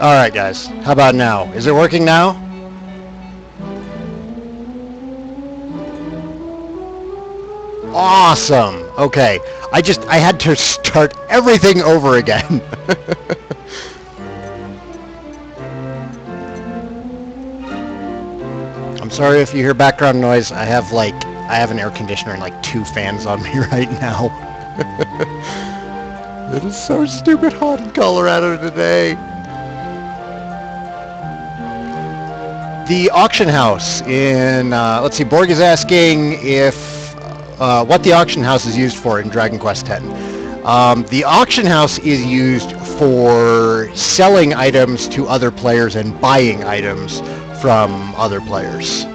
Alright guys, how about now? Is it working now? Awesome! Okay, I had to start everything over again. I'm sorry if you hear background noise. I have an air conditioner and like 2 fans on me right now. It is so stupid hot in Colorado today. The auction house in, let's see, Borg is asking if, what the auction house is used for in Dragon Quest X. The auction house is used for selling items to other players and buying items from other players.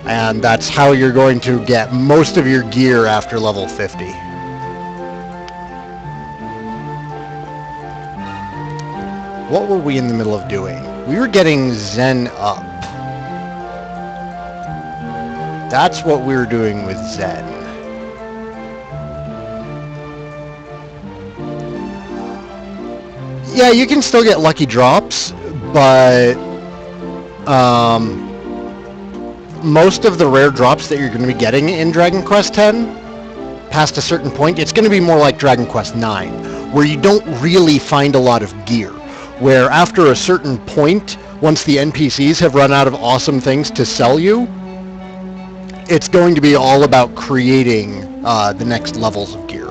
And that's how you're going to get most of your gear after level 50. What were we in the middle of doing? We were getting Zen up. That's what we were doing with Zen. Yeah, you can still get lucky drops, but most of the rare drops that you're going to be getting in Dragon Quest X, past a certain point, it's going to be more like Dragon Quest IX, where you don't really find a lot of gear. Where after a certain point, once the NPCs have run out of awesome things to sell you, it's going to be all about creating the next levels of gear.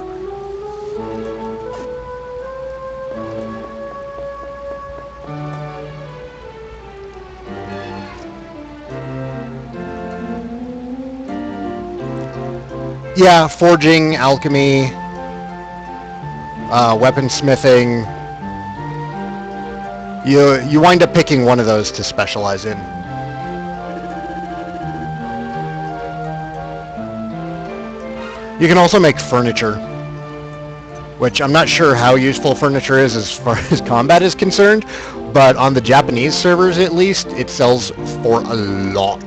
Yeah, forging, alchemy, weaponsmithing. You wind up picking one of those to specialize in. You can also make furniture, which I'm not sure how useful furniture is as far as combat is concerned, but on the Japanese servers at least, it sells for a lot.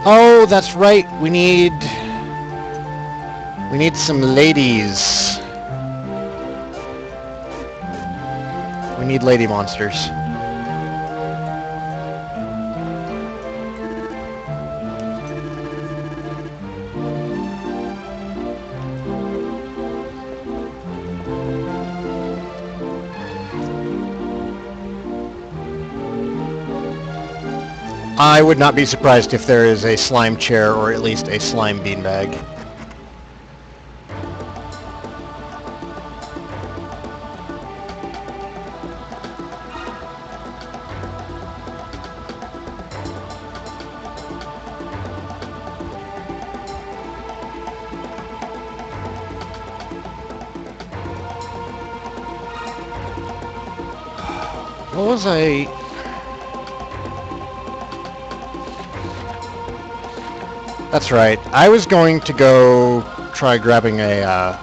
Oh, that's right. We need some ladies. We need lady monsters. I would not be surprised if there is a slime chair or at least a slime beanbag. What was I... That's right. I was going to go try grabbing a,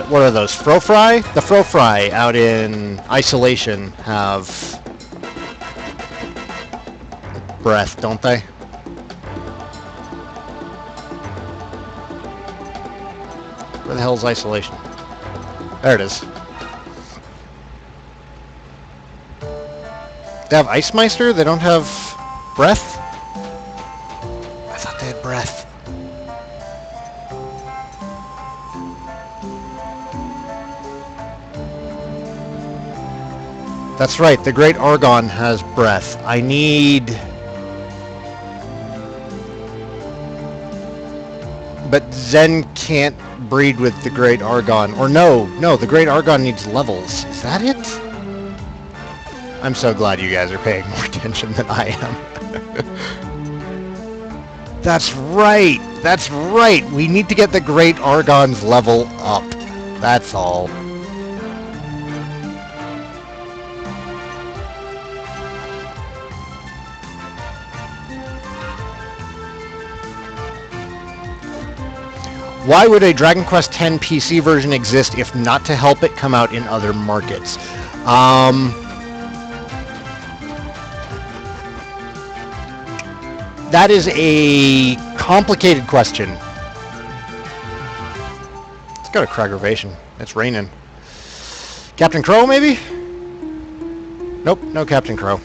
what are those, Frofry? The Frofry out in Isolation have breath, don't they? Where the hell's Isolation? There it is. They have Ice Meister? They don't have breath? Breath. That's right, the Great Argon has breath. I need... But Zen can't breed with the Great Argon. Or no, the Great Argon needs levels. Is that it? I'm so glad you guys are paying more attention than I am. That's right! That's right! We need to get the Great Argon's level up. That's all. Why would a Dragon Quest X PC version exist if not to help it come out in other markets? That is a complicated question. It's got a Cragravation. It's raining. Captain Crow, maybe? Nope, no Captain Crow.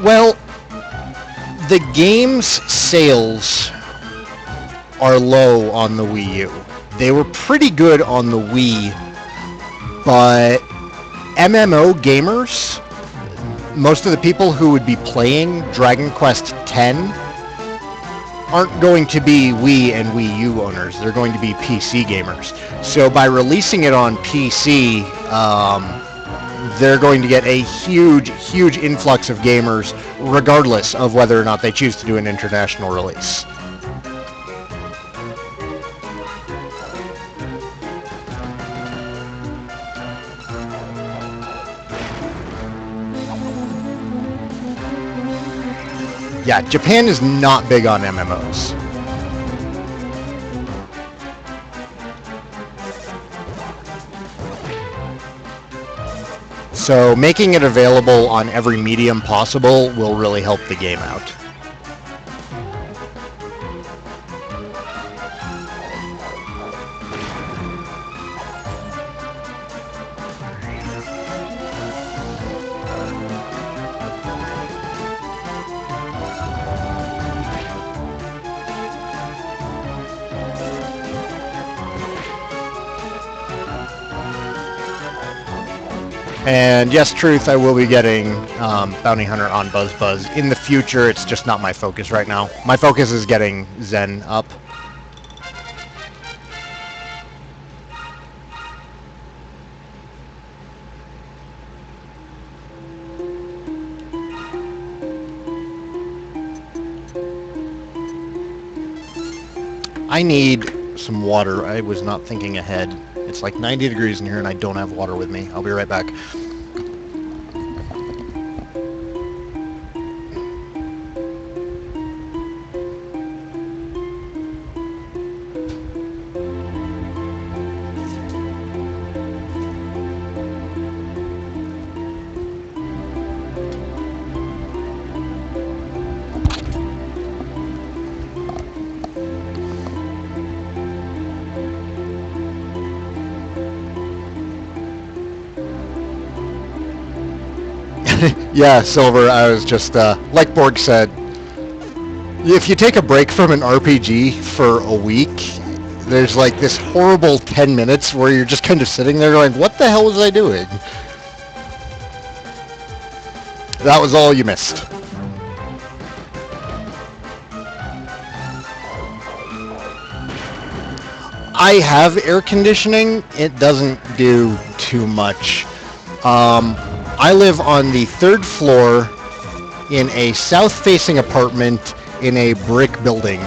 Well, the game's sales are low on the Wii U. They were pretty good on the Wii, but MMO gamers, most of the people who would be playing Dragon Quest X aren't going to be Wii and Wii U owners. They're going to be PC gamers. So by releasing it on PC, they're going to get a huge, huge influx of gamers, regardless of whether or not they choose to do an international release. Yeah, Japan is not big on MMOs. So making it available on every medium possible will really help the game out. And yes, Truth, I will be getting Bounty Hunter on Buzz. In the future, it's just not my focus right now. My focus is getting Zen up. I need some water. I was not thinking ahead. It's like 90 degrees in here and I don't have water with me. I'll be right back. Yeah, Silver, I was just, like Borg said, if you take a break from an RPG for a week, there's like this horrible 10 minutes where you're just kind of sitting there going, what the hell was I doing? That was all you missed. I have air conditioning. It doesn't do too much. I live on the 3rd floor in a south-facing apartment in a brick building.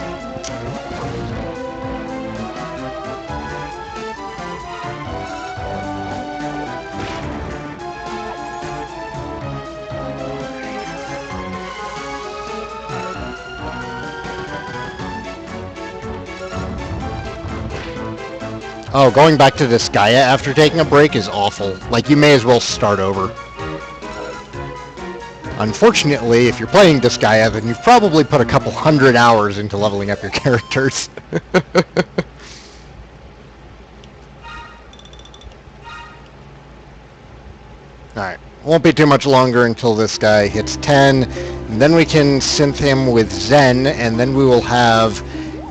Oh, going back to Disgaea after taking a break is awful. Like, you may as well start over. Unfortunately, if you're playing Disgaea, then you've probably put a couple 100 hours into leveling up your characters. Alright, won't be too much longer until this guy hits 10, and then we can synth him with Zen, and then we will have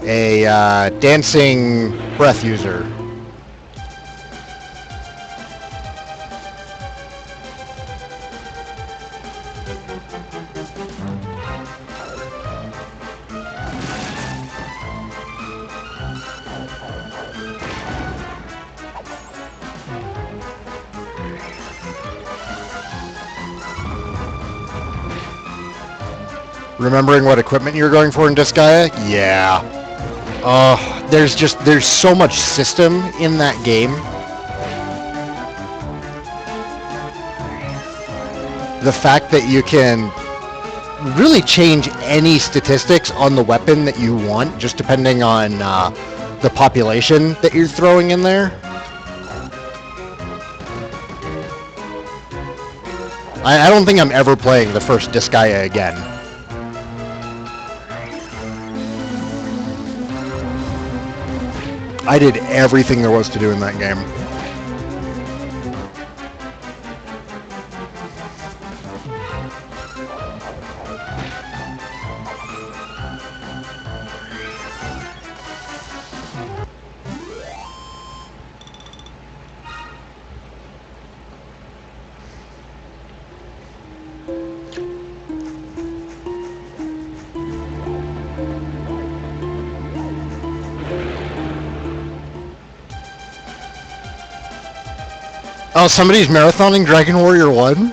a dancing breath user. Remembering what equipment you're going for in Disgaea? Yeah. There's so much system in that game. The fact that you can really change any statistics on the weapon that you want, just depending on the population that you're throwing in there. I don't think I'm ever playing the first Disgaea again. I did everything there was to do in that game. Oh, somebody's marathoning Dragon Warrior 1?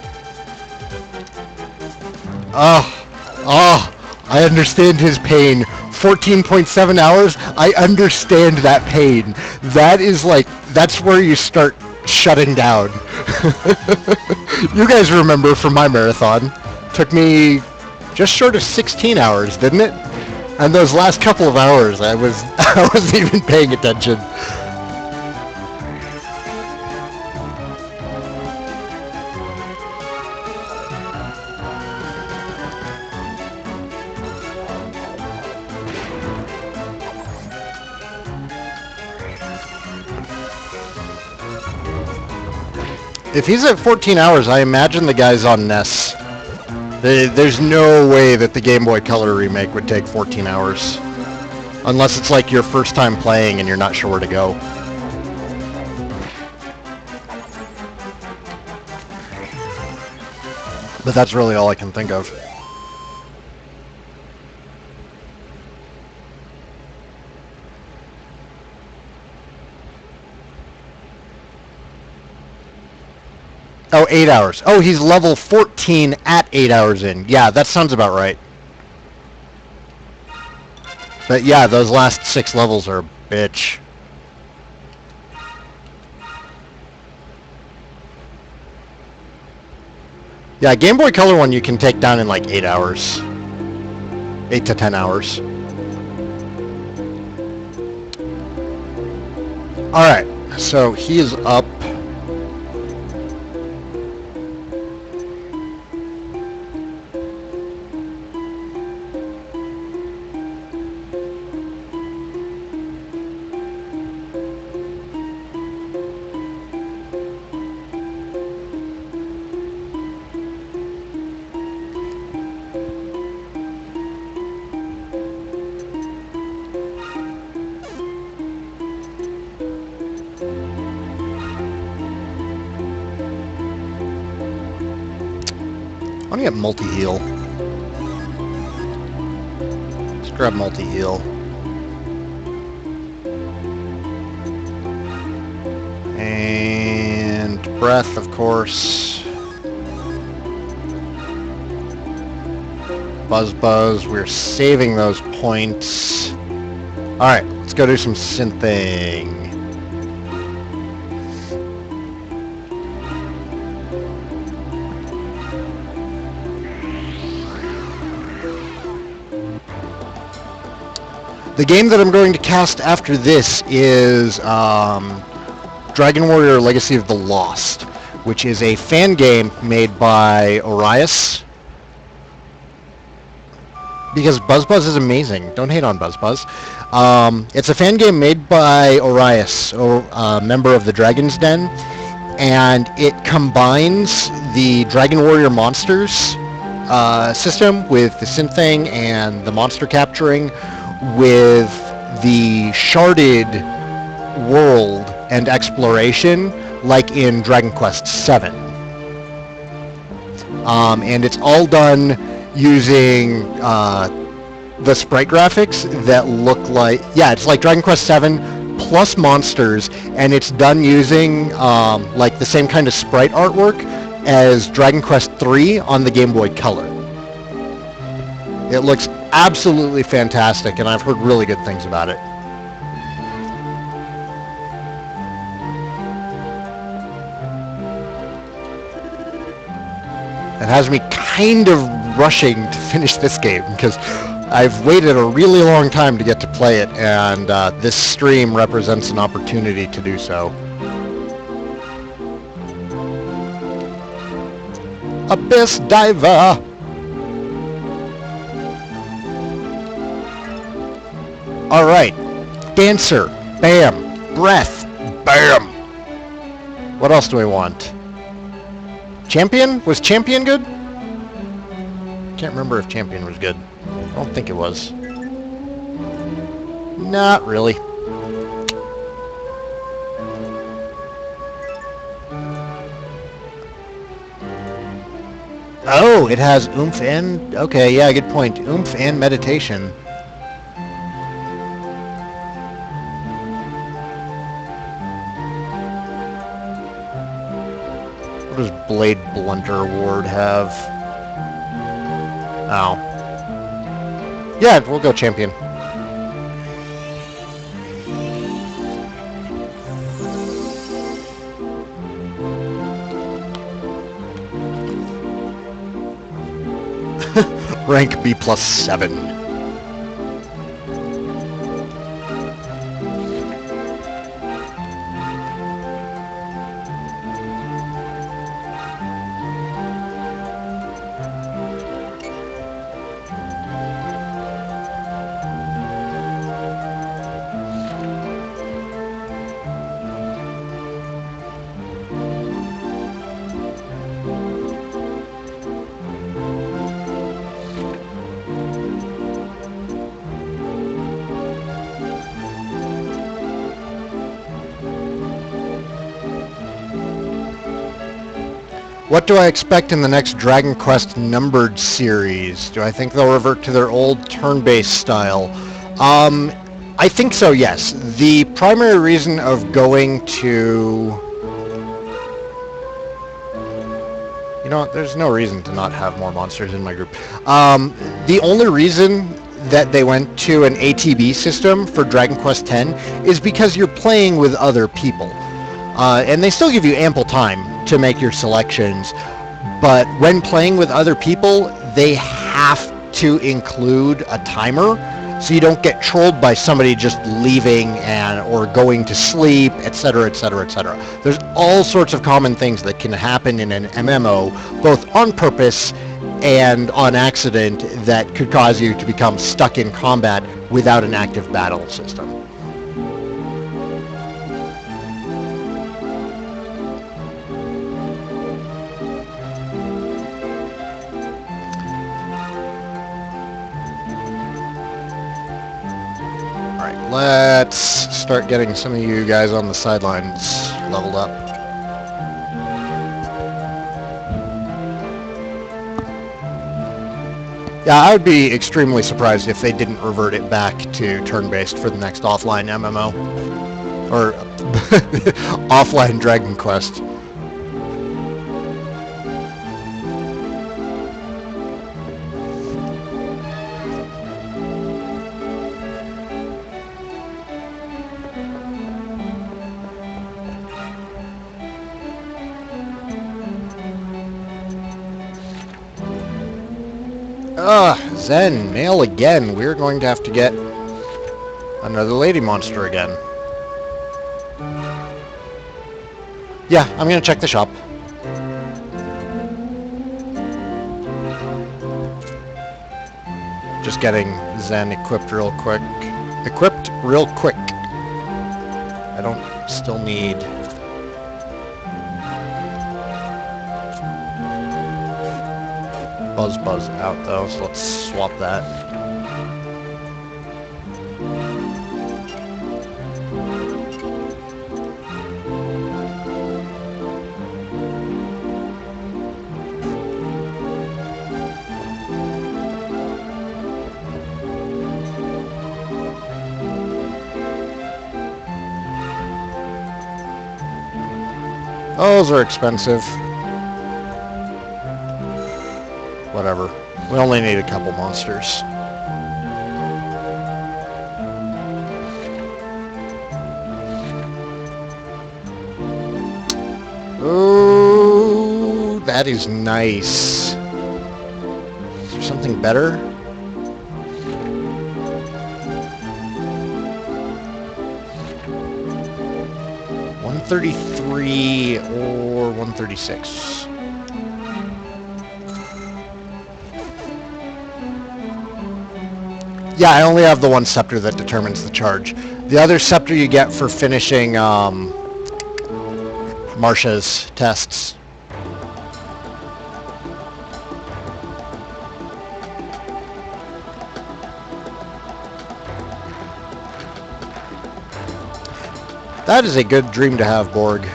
I understand his pain. 14.7 hours? I understand that pain. That is like, that's where you start shutting down. You guys remember from my marathon. Took me just short of 16 hours, didn't it? And those last couple of hours, I wasn't even paying attention. If he's at 14 hours, I imagine the guy's on NES. There's no way that the Game Boy Color remake would take 14 hours. Unless it's like your first time playing and you're not sure where to go. But that's really all I can think of. Oh, 8 hours. Oh, he's level 14 at 8 hours in. Yeah, that sounds about right. But yeah, those last 6 levels are a bitch. Yeah, Game Boy Color one you can take down in like 8 hours. 8 to 10 hours. Alright, so he is up. I want to get multi-heal. Let's grab multi-heal. And breath, of course. Buzz. We're saving those points. Alright, let's go do some synthing. The game that I'm going to cast after this is Dragon Warrior Legacy of the Lost, which is a fan game made by Odysee. Because Buzz is amazing. Don't hate on Buzz. It's a fan game made by Odysee, a member of the Dragon's Den, and it combines the Dragon Warrior monsters system with the synthing and the monster capturing with the sharded world and exploration like in Dragon Quest 7. And it's all done using the sprite graphics that look like, yeah, it's like Dragon Quest 7 plus monsters, and it's done using like the same kind of sprite artwork as Dragon Quest 3 on the Game Boy Color. It looks absolutely fantastic, and I've heard really good things about it. It has me kind of rushing to finish this game because I've waited a really long time to get to play it, and this stream represents an opportunity to do so. Abyss Diver! Alright. Dancer. Bam. Breath. Bam. What else do I want? Champion? Was Champion good? Can't remember if Champion was good. I don't think it was. Not really. Oh, it has oomph and... Okay, yeah, good point. Oomph and meditation. What does Blade Blunter Ward have? Oh. Yeah, we'll go Champion. Rank B+7. What do I expect in the next Dragon Quest numbered series? Do I think they'll revert to their old turn-based style? I think so, yes. The primary reason of going to... You know what? There's no reason to not have more monsters in my group. The only reason that they went to an ATB system for Dragon Quest X is because you're playing with other people. And they still give you ample time to make your selections, but when playing with other people, they have to include a timer so you don't get trolled by somebody just leaving or going to sleep, etc., etc., etc. There's all sorts of common things that can happen in an MMO, both on purpose and on accident, that could cause you to become stuck in combat without an active battle system. Let's start getting some of you guys on the sidelines leveled up. Yeah, I would be extremely surprised if they didn't revert it back to turn-based for the next offline MMO. Or offline Dragon Quest. Zen, male again. We're going to have to get another lady monster again. Yeah, I'm going to check the shop. Just getting Zen equipped real quick. I don't still need... Buzz out though, so let's swap that. Those are expensive. Whatever. We only need a couple monsters. Oh, that is nice. something better. $133 or $136. Yeah, I only have the one scepter that determines the charge. The other scepter you get for finishing Marsha's tests. That is a good dream to have, Borg.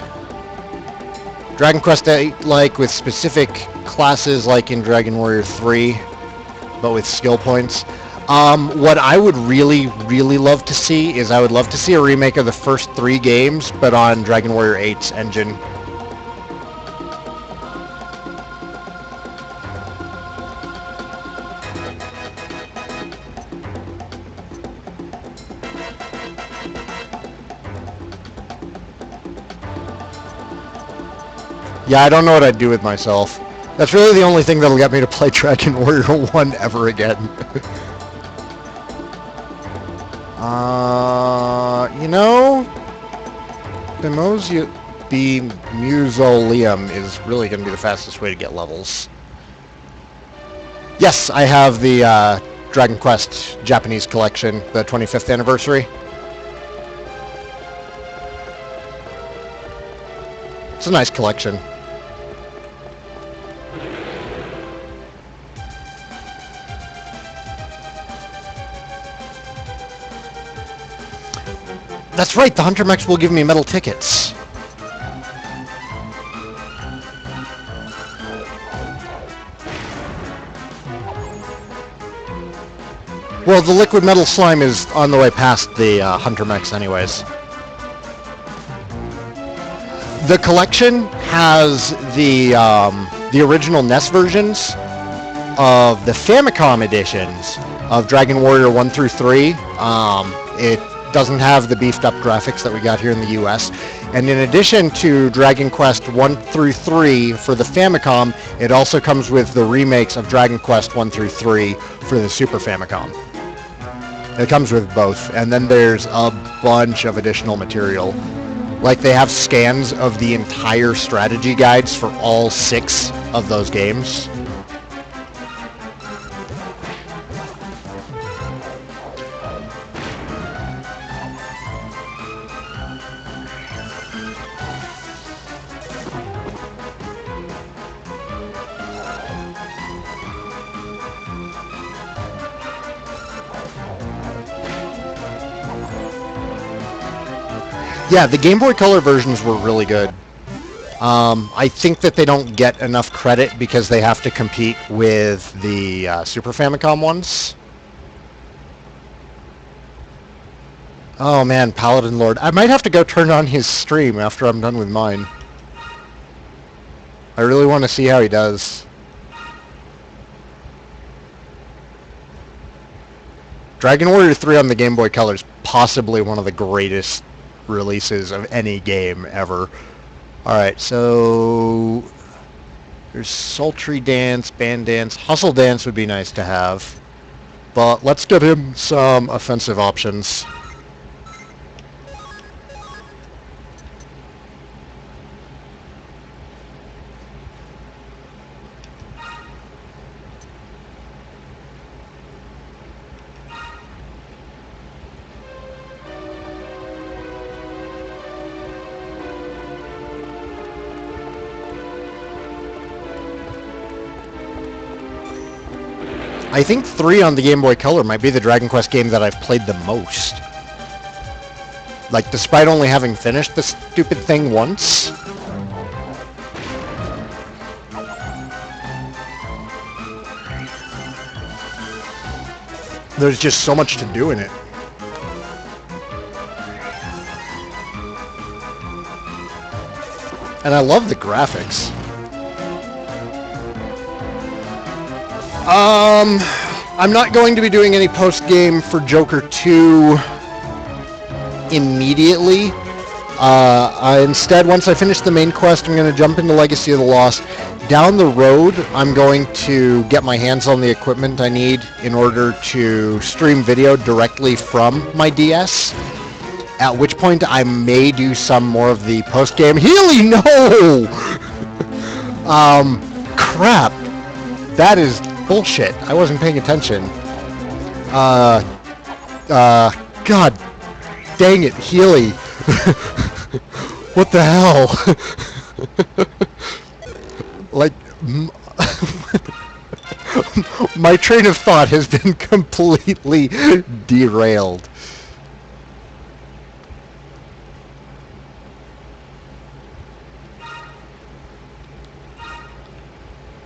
Dragon Quest 8 like with specific classes like in Dragon Warrior 3, but with skill points. What I would really, really love to see is I would love to see a remake of the first 3 games, but on Dragon Warrior 8's engine. Yeah, I don't know what I'd do with myself. That's really the only thing that'll get me to play Dragon Warrior 1 ever again. You know, the Mausoleum is really going to be the fastest way to get levels. Yes, I have the Dragon Quest Japanese collection, the 25th anniversary. It's a nice collection. That's right, the Hunter Mechs will give me metal tickets. Well, the liquid metal slime is on the way past the Hunter Mechs anyways. The collection has the original NES versions of the Famicom editions of Dragon Warrior 1 through 3. It doesn't have the beefed up graphics that we got here in the US. And in addition to Dragon Quest 1 through 3 for the Famicom, it also comes with the remakes of Dragon Quest 1 through 3 for the Super Famicom. It comes with both. And then there's a bunch of additional material. Like they have scans of the entire strategy guides for all 6 of those games. Yeah, the Game Boy Color versions were really good. I think that they don't get enough credit because they have to compete with the Super Famicom ones. Oh man, Paladin Lord. I might have to go turn on his stream after I'm done with mine. I really want to see how he does. Dragon Warrior 3 on the Game Boy Color is possibly one of the greatest releases of any game ever. Alright, so there's Sultry Dance, Band Dance, Hustle Dance would be nice to have, but let's get him some offensive options. I think 3 on the Game Boy Color might be the Dragon Quest game that I've played the most. Like, despite only having finished the stupid thing once. There's just so much to do in it. And I love the graphics. I'm not going to be doing any post-game for Joker 2 immediately. Instead, once I finish the main quest, I'm going to jump into Legacy of the Lost, Down the road, I'm going to get my hands on the equipment I need in order to stream video directly from my DS, at which point I may do some more of the post-game... Healy, no! Crap. That is bullshit. I wasn't paying attention. God dang it, Healy. What the hell? Like, my train of thought has been completely derailed.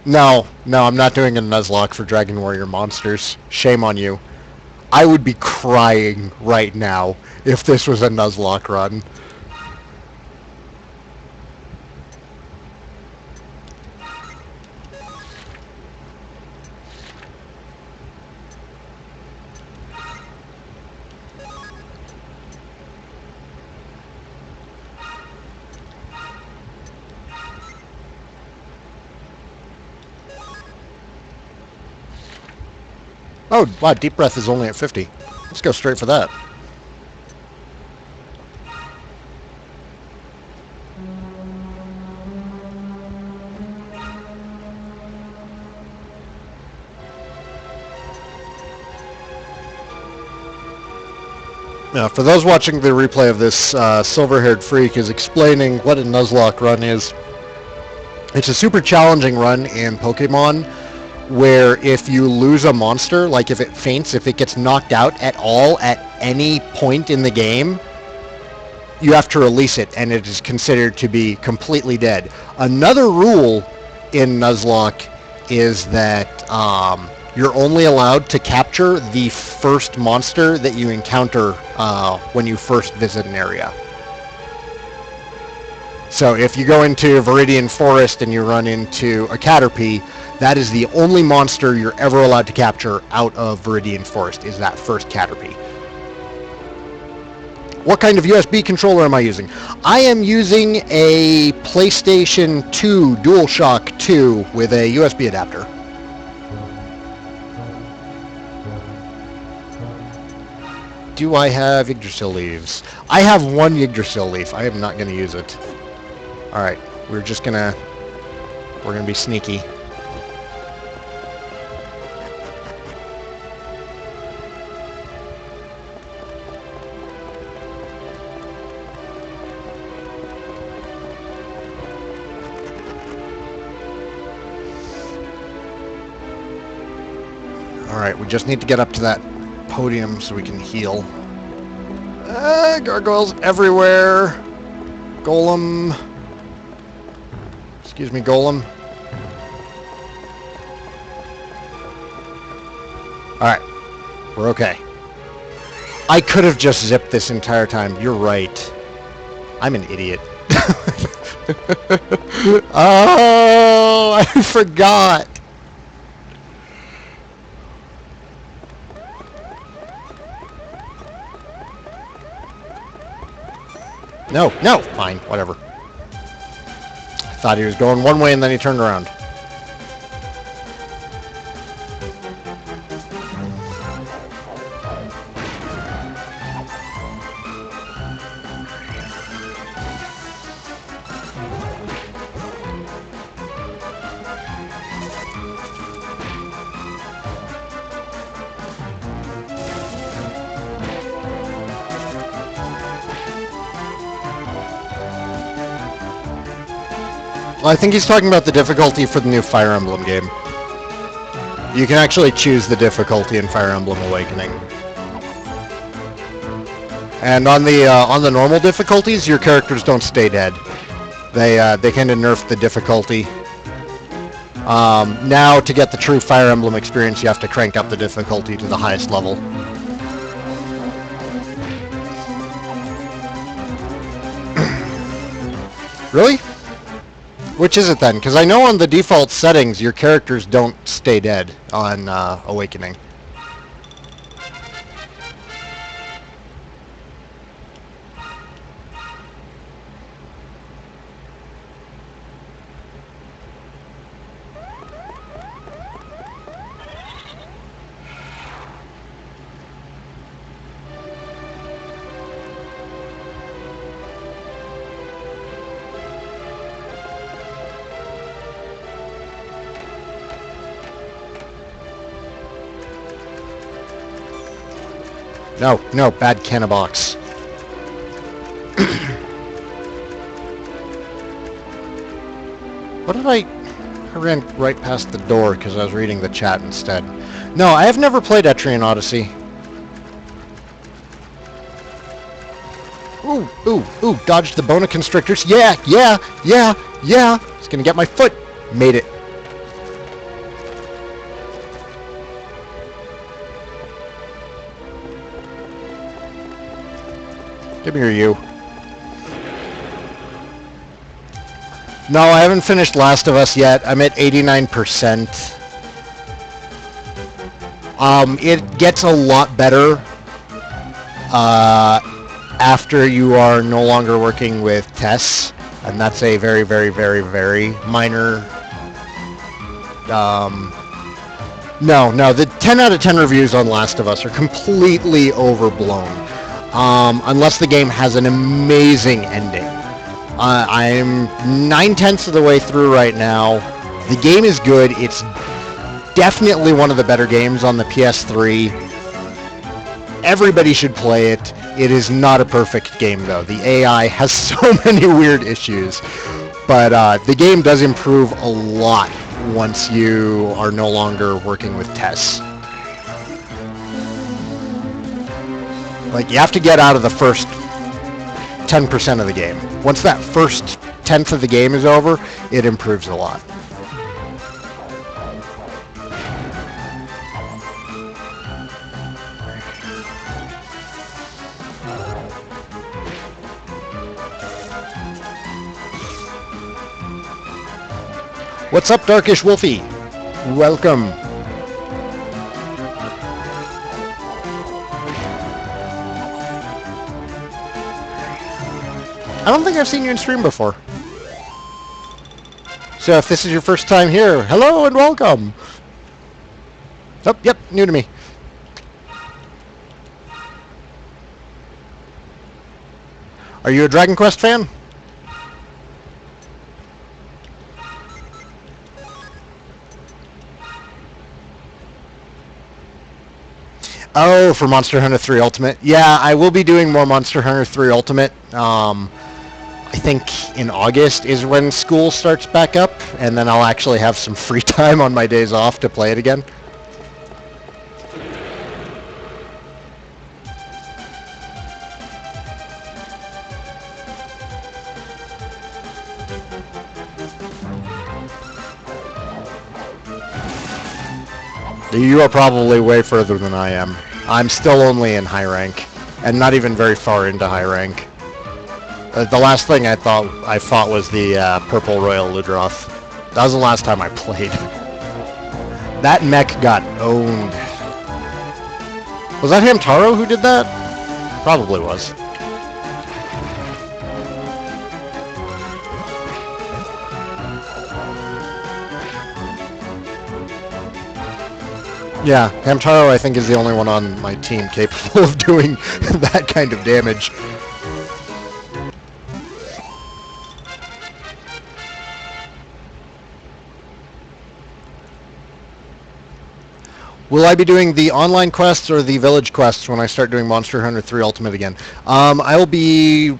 No, I'm not doing a Nuzlocke for Dragon Warrior Monsters. Shame on you. I would be crying right now if this was a Nuzlocke run. Oh, wow, Deep Breath is only at 50. Let's go straight for that. Now, for those watching the replay of this, silver-haired freak is explaining what a Nuzlocke run is. It's a super challenging run in Pokemon, where if you lose a monster, like if it faints, if it gets knocked out at all at any point in the game, you have to release it, and it is considered to be completely dead. Another rule in Nuzlocke is that you're only allowed to capture the first monster that you encounter when you first visit an area. So if you go into Viridian Forest and you run into a Caterpie, that is the only monster you're ever allowed to capture out of Viridian Forest, is that first Caterpie. What kind of USB controller am I using? I am using a PlayStation 2 DualShock 2 with a USB adapter. Do I have Yggdrasil leaves? I have one Yggdrasil leaf. I am not going to use it. Alright, we're going to be sneaky. Alright, we just need to get up to that podium so we can heal. Gargoyles everywhere. Golem. Excuse me, Golem. Alright, we're okay. I could have just zipped this entire time. You're right. I'm an idiot. Oh, I forgot. No, fine, whatever. I thought he was going one way and then he turned around. Well, I think he's talking about the difficulty for the new Fire Emblem game. You can actually choose the difficulty in Fire Emblem Awakening. And on the normal difficulties, your characters don't stay dead. They kind of nerf the difficulty. Now, to get the true Fire Emblem experience, you have to crank up the difficulty to the highest level. Really? Which is it then? Because I know on the default settings, your characters don't stay dead on Awakening. No, no, bad can of box. What did I ran right past the door because I was reading the chat instead. No, I have never played Etrian Odyssey. Ooh, ooh, ooh, dodged the boa constrictors. Yeah, yeah, yeah, yeah. It's gonna get my foot. Made it. Come here, you. No, I haven't finished Last of Us yet. I'm at 89%. It gets a lot better after you are no longer working with Tess, and that's a very, very, very, very minor. No, the 10 out of 10 reviews on Last of Us are completely overblown. Unless the game has an amazing ending. I'm 9/10 of the way through right now. The game is good. It's definitely one of the better games on the PS3. Everybody should play it. It is not a perfect game, though. The AI has so many weird issues. But the game does improve a lot once you are no longer working with Tess. Like, you have to get out of the first 10% of the game. Once that first tenth of the game is over, it improves a lot. What's up, Darkish Wolfie? Welcome. I don't think I've seen you in stream before. So if this is your first time here, hello and welcome. Oh, yep, new to me. Are you a Dragon Quest fan? Oh, for Monster Hunter 3 Ultimate. Yeah, I will be doing more Monster Hunter 3 Ultimate. I think in August is when school starts back up, and then I'll actually have some free time on my days off to play it again. You are probably way further than I am. I'm still only in high rank, and not even very far into high rank. The last thing I fought was the Purple Royal Ludroth. That was the last time I played. That mech got owned. Was that Hamtaro who did that? Probably was. Yeah, Hamtaro I think is the only one on my team capable of doing that kind of damage. Will I be doing the online quests or the village quests when I start doing Monster Hunter 3 Ultimate again? I'll be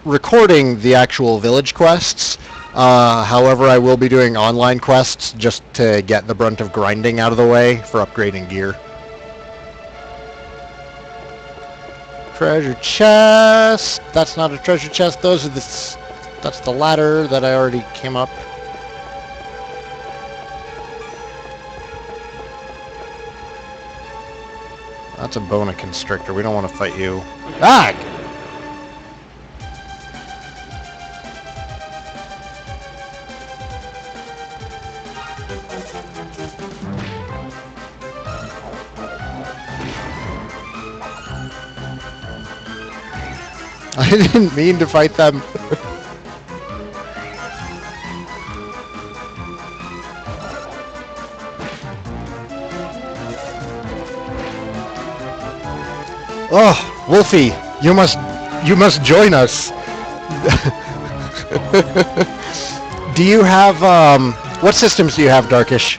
recording the actual village quests. However, I will be doing online quests just to get the brunt of grinding out of the way for upgrading gear. Treasure chest. That's not a treasure chest. That's the ladder that I already came up. That's a boa constrictor. We don't want to fight you. Ah! I didn't mean to fight them. Oh, Wolfie, you must join us. Do you have what systems do you have, Darkish?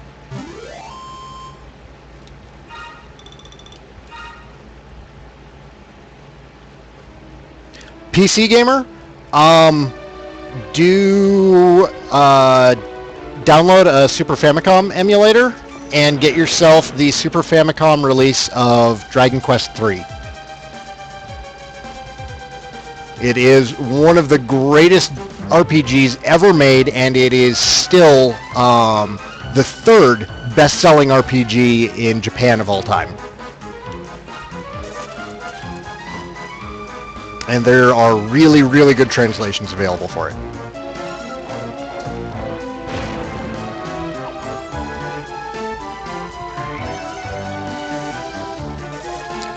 PC gamer, do download a Super Famicom emulator and get yourself the Super Famicom release of Dragon Quest III. It is one of the greatest RPGs ever made, and it is still the third best-selling RPG in Japan of all time. And there are really, really good translations available for it.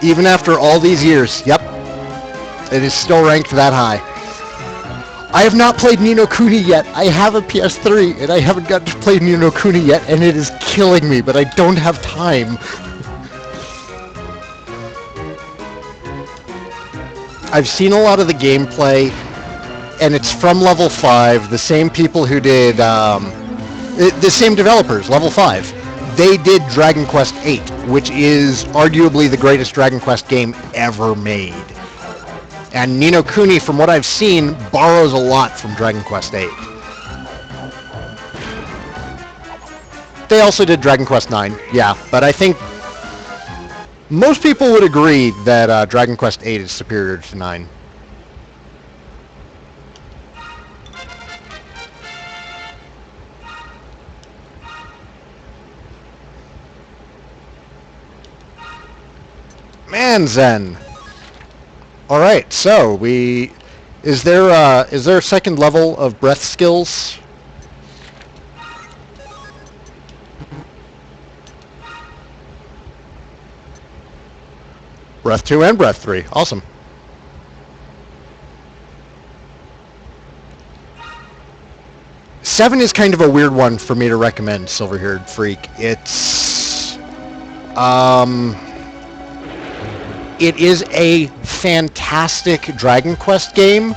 Even after all these years, yep, it is still ranked that high. I have not played Ni no Kuni yet. I have a PS3, and I haven't got to play Ni no Kuni yet, and it is killing me, but I don't have time. I've seen a lot of the gameplay, and it's from Level 5, the same people who did, the same developers, Level 5. They did Dragon Quest VIII, which is arguably the greatest Dragon Quest game ever made. And Ni no Kuni, from what I've seen, borrows a lot from Dragon Quest VIII. They also did Dragon Quest IX, yeah, but I think most people would agree that Dragon Quest VIII is superior to 9. Man, Zen. All right, so is there a second level of breath skills? Breath 2 and Breath 3. Awesome. Seven is kind of a weird one for me to recommend, Silver-Haired Freak. It is a fantastic Dragon Quest game,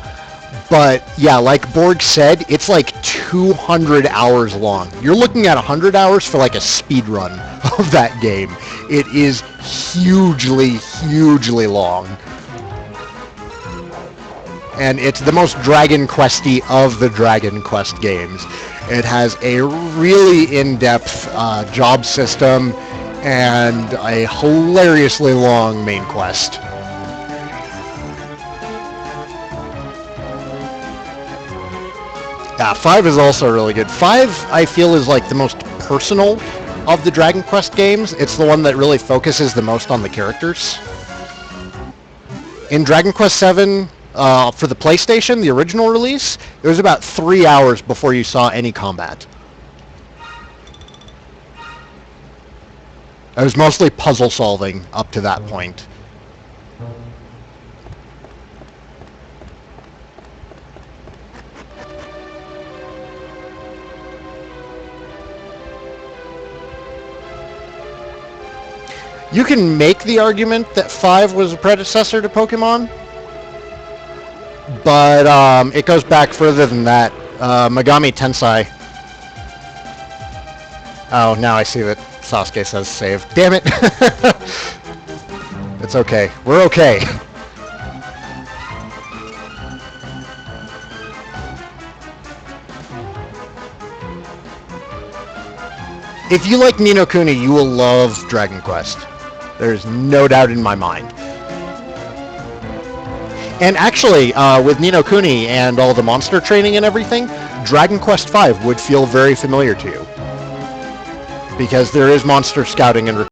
but yeah, like Borg said, it's like 200 hours long. You're looking at 100 hours for like a speed run of that game. It is hugely, hugely long. And it's the most Dragon Questy of the Dragon Quest games. It has a really in-depth job system and a hilariously long main quest. Yeah, 5 is also really good. 5, I feel, is like the most personal of the Dragon Quest games. It's the one that really focuses the most on the characters. In Dragon Quest 7, for the PlayStation, the original release, it was about 3 hours before you saw any combat. It was mostly puzzle solving up to that point. You can make the argument that 5 was a predecessor to Pokemon, but it goes back further than that. Megami Tensei. Oh, now I see that Sasuke says save. Damn it! It's okay. We're okay. If you like Ni no Kuni, you will love Dragon Quest. There's no doubt in my mind. And actually, with Ni no Kuni and all the monster training and everything, Dragon Quest V would feel very familiar to you. Because there is monster scouting and